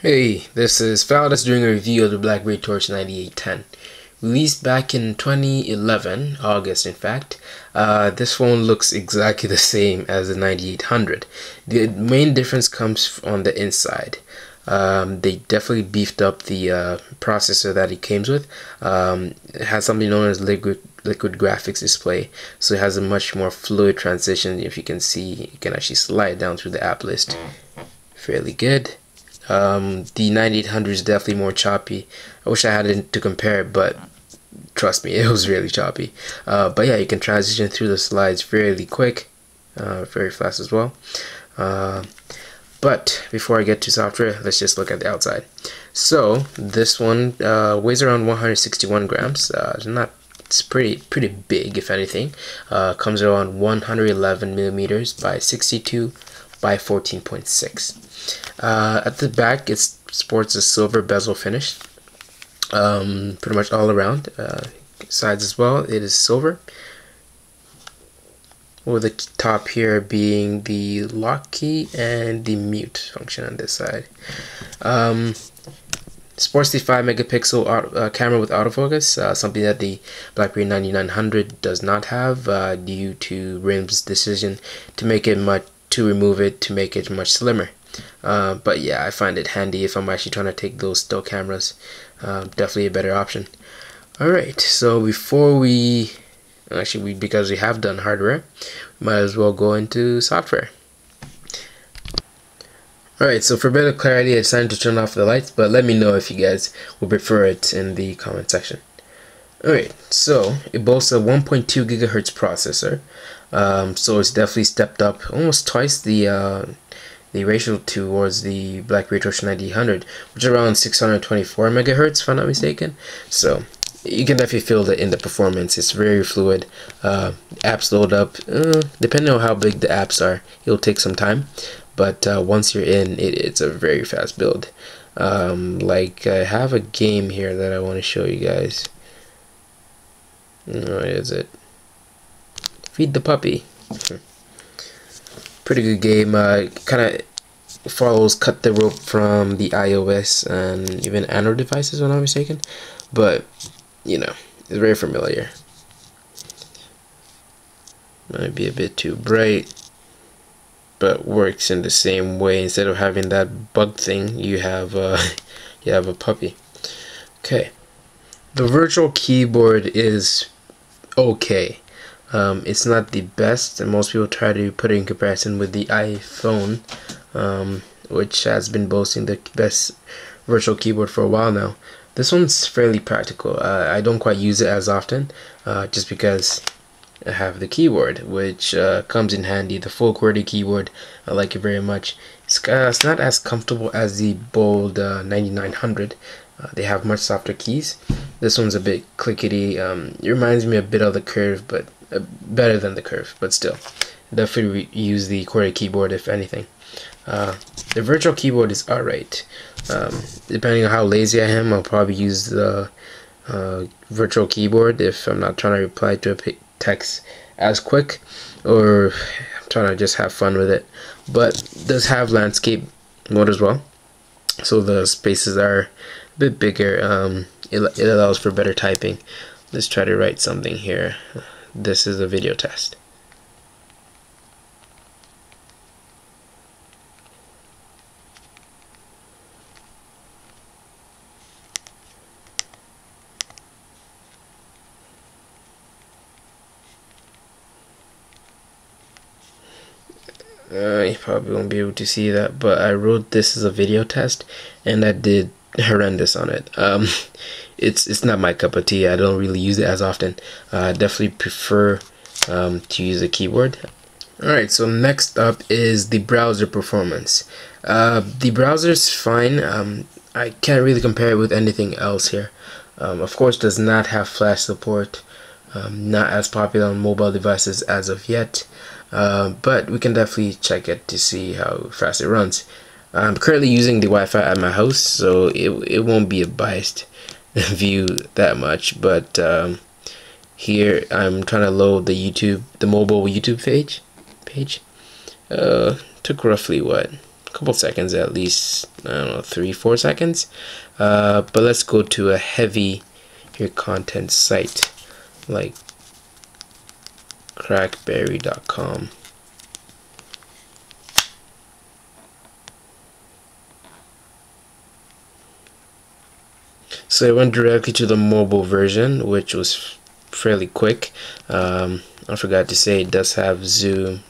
Hey, this is Faldas doing a review of the Blackberry Torch 9810. Released back in 2011, August in fact. This phone looks exactly the same as the 9800. The main difference comes on the inside. They definitely beefed up the processor that it came with. It has something known as liquid graphics display, so it has a much more fluid transition. If you can see, you can actually slide down through the app list fairly good. The 9800 is definitely more choppy. I wish I had it to compare, but trust me, it was really choppy. But yeah, you can transition through the slides fairly quick, very fast as well. But before I get to software, let's just look at the outside. So this one weighs around 161 grams. It's pretty big, if anything. Comes around 111 millimeters by 62 by 14.6. At the back, it sports a silver bezel finish, pretty much all around. Sides as well, it is silver, with the top here being the lock key and the mute function on this side. Sports the 5 megapixel camera with autofocus, something that the Blackberry 9900 does not have, due to RIM's decision to make it remove it to make it much slimmer. But yeah, I find it handy if I'm actually trying to take those still cameras. Definitely a better option. Alright, so before because we have done hardware, we might as well go into software. Alright, so for better clarity, I decided to turn off the lights, but let me know if you guys would prefer it in the comment section. Alright, so it boasts a 1.2 gigahertz processor, so it's definitely stepped up almost twice the ratio towards the Blackberry Torch 9800, which is around 624 megahertz if I'm not mistaken. So you can definitely feel that in the performance. It's very fluid. Apps load up, depending on how big the apps are, it'll take some time, but once you're in, it's a very fast build. Like I have a game here that I want to show you guys. What is it? Feed the puppy. Pretty good game. Kind of follows Cut the Rope from the iOS and even Android devices, if I'm not mistaken. But you know, it's very familiar. Might be a bit too bright, but works in the same way. Instead of having that bug thing, you have a puppy. Okay, the virtual keyboard is okay. It's not the best, and most people try to put it in comparison with the iPhone, which has been boasting the best virtual keyboard for a while now. This one's fairly practical. I don't quite use it as often, just because I have the keyboard, which comes in handy. The full QWERTY keyboard, I like it very much. It's not as comfortable as the bold 9900. They have much softer keys. This one's a bit clickety. It reminds me a bit of the Curve, but better than the Curve, but still. Definitely use the QWERTY keyboard if anything. The virtual keyboard is alright. Depending on how lazy I am, I'll probably use the virtual keyboard if I'm not trying to reply to a text as quick, or I'm trying to just have fun with it. But it does have landscape mode as well, so the spaces are a bit bigger. It allows for better typing. Let's try to write something here. This is a video test. You probably won't be able to see that, but I wrote this as a video test, and I did horrendous on it. It's not my cup of tea. I don't really use it as often. I definitely prefer to use a keyboard. Alright, so next up is the browser performance. The browser's fine. I can't really compare it with anything else here. Of course, does not have flash support. Not as popular on mobile devices as of yet, but we can definitely check it to see how fast it runs. I'm currently using the Wi-Fi at my house, so it won't be a biased view that much, but here I'm trying to load the mobile YouTube page. Took roughly what, couple seconds at least. I don't know, 3-4 seconds. But let's go to a heavy your content site like crackberry.com. So I went directly to the mobile version, which was fairly quick. I forgot to say it does have zoom,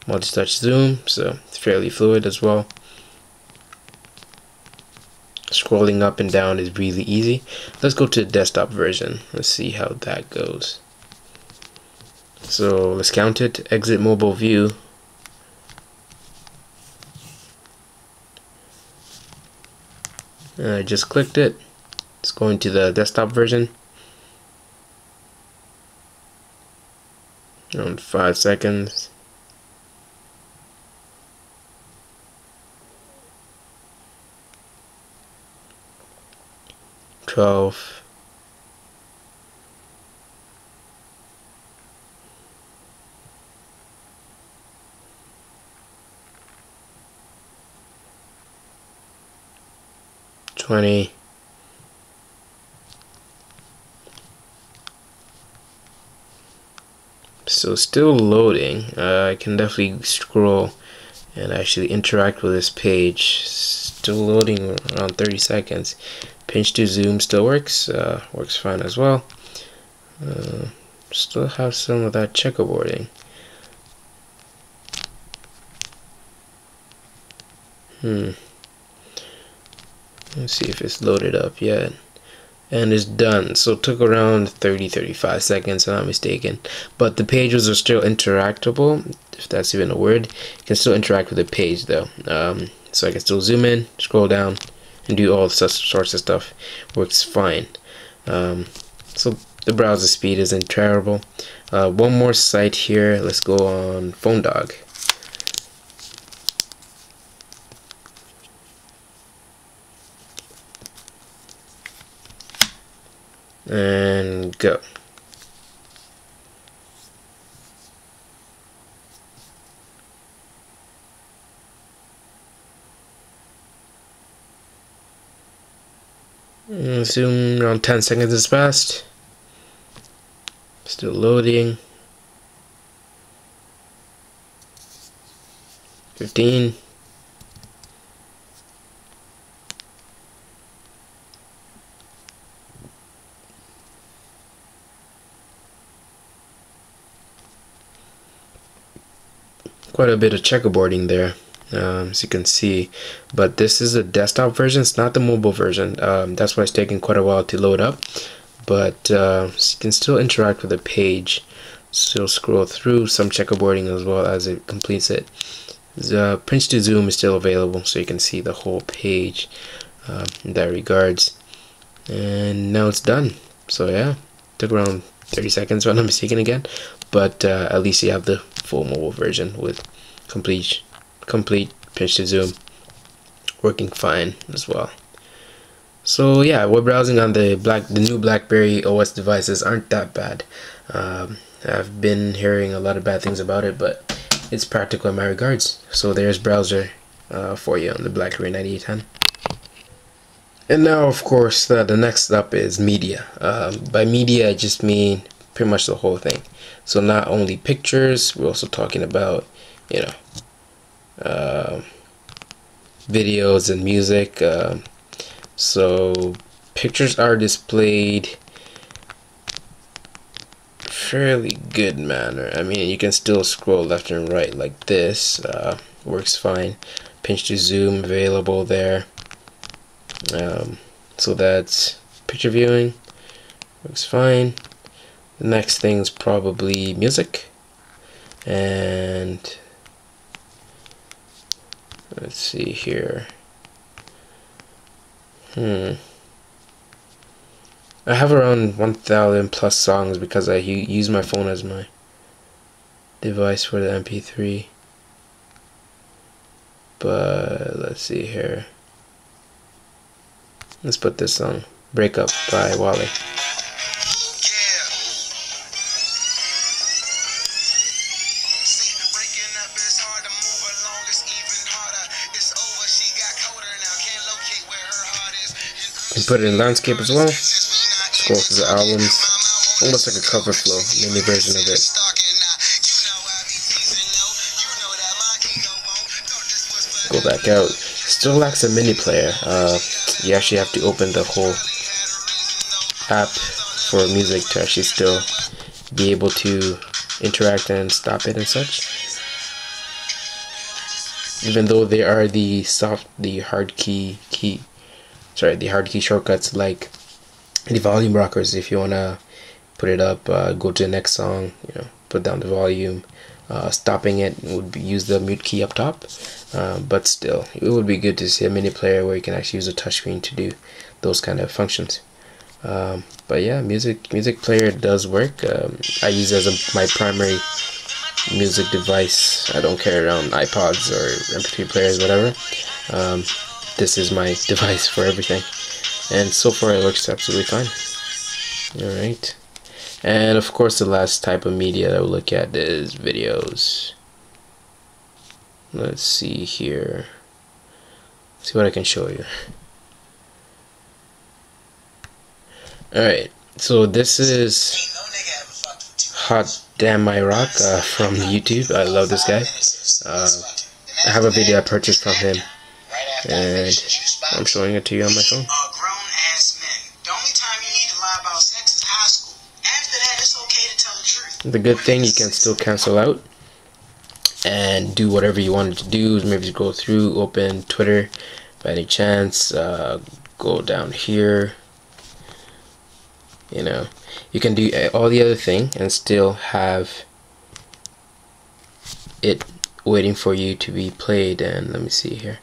multi-touch zoom, so it's fairly fluid as well. Scrolling up and down is really easy. Let's go to the desktop version. Let's see how that goes. So let's count it. Exit mobile view. And I just clicked it. It's going to the desktop version. Around 5 seconds. $12. $20. So still loading. I can definitely scroll and actually interact with this page. Still loading around 30 seconds. Pinch to zoom still works. Works fine as well. Still have some of that checkerboarding. Let's see if it's loaded up yet. And it's done. So it took around 30-35 seconds, if I'm not mistaken. But the pages are still interactable, if that's even a word. You can still interact with the page though. So I can still zoom in, scroll down, and do all sorts of stuff. Works fine. So the browser speed isn't terrible. One more site here. Let's go on PhoneDog. And go. Assume around 10 seconds has passed. Still loading. 15. Quite a bit of checkerboarding there, as you can see, but this is the desktop version. It's not the mobile version. That's why it's taking quite a while to load up, but you can still interact with the page, still scroll through, some checkerboarding as well as it completes it. The pinch to zoom is still available, so you can see the whole page in that regards. And now it's done. So yeah, took around 30 seconds if I'm not mistaken again, but at least you have the full mobile version with complete pinch to zoom working fine as well. So yeah, web browsing on the new Blackberry OS devices aren't that bad. I've been hearing a lot of bad things about it, but it's practical in my regards. So there's browser for you on the Blackberry 9810. And now, of course, the next up is media. By media, I just mean pretty much the whole thing. So not only pictures, we're also talking about, videos and music. So pictures are displayed fairly good manner. I mean, you can still scroll left and right like this. Works fine. Pinch to zoom available there. So that's picture viewing. Works fine. The next thing is probably music. And let's see here. I have around 1,000 plus songs because I use my phone as my device for the MP3. But let's see here. Let's put this song, Break Up by Wally. and put it in landscape as well. Scroll through the albums, almost like a cover flow, mini version of it. Go back out. Still lacks a mini player. You actually have to open the whole app for music to actually still be able to interact and stop it and such. Even though there are the hard key shortcuts like the volume rockers. If you wanna put it up, go to the next song, put down the volume. Stopping it would use the mute key up top, but still, it would be good to see a mini player where you can actually use a touchscreen to do those kind of functions. But yeah, music player does work. I use it as my primary music device. I don't carry around iPods or MP3 players, whatever. This is my device for everything, and so far it works absolutely fine. Alright, and of course the last type of media that we'll look at is videos. Let's see here, see what I can show you. Alright, so this is Hot Damn My Rock from YouTube. I love this guy. I have a video I purchased from him, and I'm showing it to you on my phone. The good thing, you can still cancel out and do whatever you wanted to do. Maybe go through, open Twitter by any chance, go down here. You can do all the other thing and still have it waiting for you to be played. And let me see here,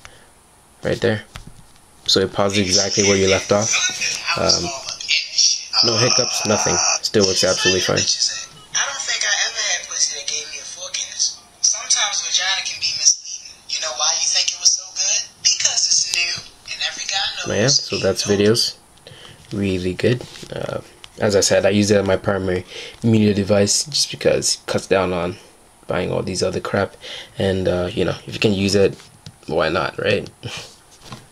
right there. So it pauses exactly where you left off. No hiccups, nothing. Still works absolutely fine. I don't think I ever had pussy that gave me a forecast. Sometimes vagina can be misleading. You know why you think it was so good? Because it's new, and every guy knows. But yeah, so that's videos. Really good. As I said, I use it as my primary media device just because it cuts down on buying all these other crap. And if you can use it, why not, right?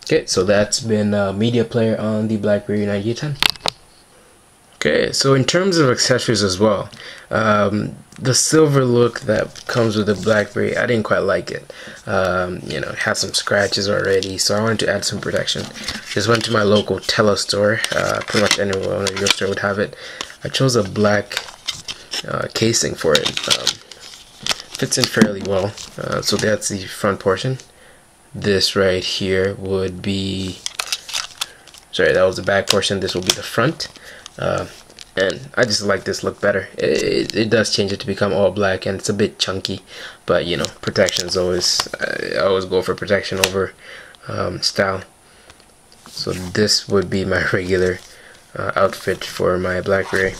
Okay, so that's been media player on the Blackberry 9810. Okay, so in terms of accessories as well, the silver look that comes with the Blackberry, I didn't quite like it. It had some scratches already, so I wanted to add some protection. Just went to my local Tele store. Pretty much anyone at your store would have it. I chose a black casing for it. Fits in fairly well. So that's the front portion. This right here would be, sorry, that was the back portion. This will be the front. And I just like this look better. It does change it to become all black, and it's a bit chunky, but protection is always, I always go for protection over style. So this would be my regular outfit for my Blackberry.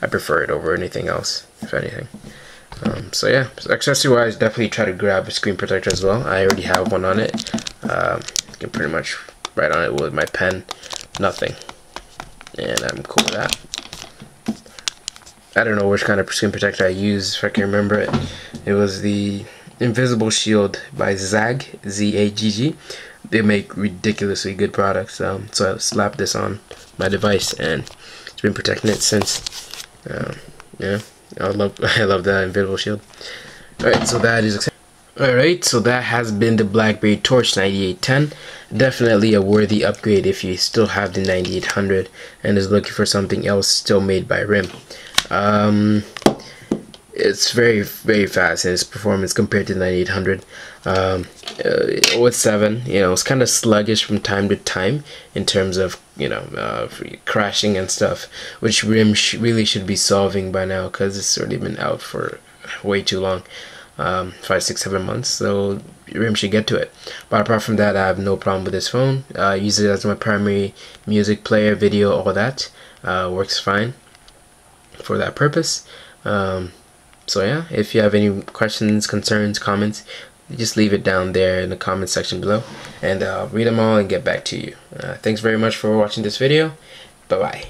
I prefer it over anything else, if anything. So yeah, so accessory wise, definitely try to grab a screen protector as well. I already have one on it. I can pretty much write on it with my pen, nothing. And I'm cool with that. I don't know which kind of screen protector I used, if I can remember it. It was the Invisible Shield by Zagg, Z-A-G-G. They make ridiculously good products. So I slapped this on my device, and it's been protecting it since. Yeah, I love the Invisible Shield. Alright, so that is. Alright, so that has been the Blackberry Torch 9810. Definitely a worthy upgrade if you still have the 9800 and is looking for something else still made by RIM. It's very, very fast in its performance compared to the 9800. With 7, it's kind of sluggish from time to time in terms of, crashing and stuff, which RIM really should be solving by now, because it's already been out for way too long. 5, 6, 7 months, so RIM should get to it. But apart from that, I have no problem with this phone. I use it as my primary music player, video, all that. Works fine for that purpose. So yeah, if you have any questions, concerns, comments, just leave it down there in the comment section below, and I'll read them all and get back to you. Thanks very much for watching this video. Bye bye.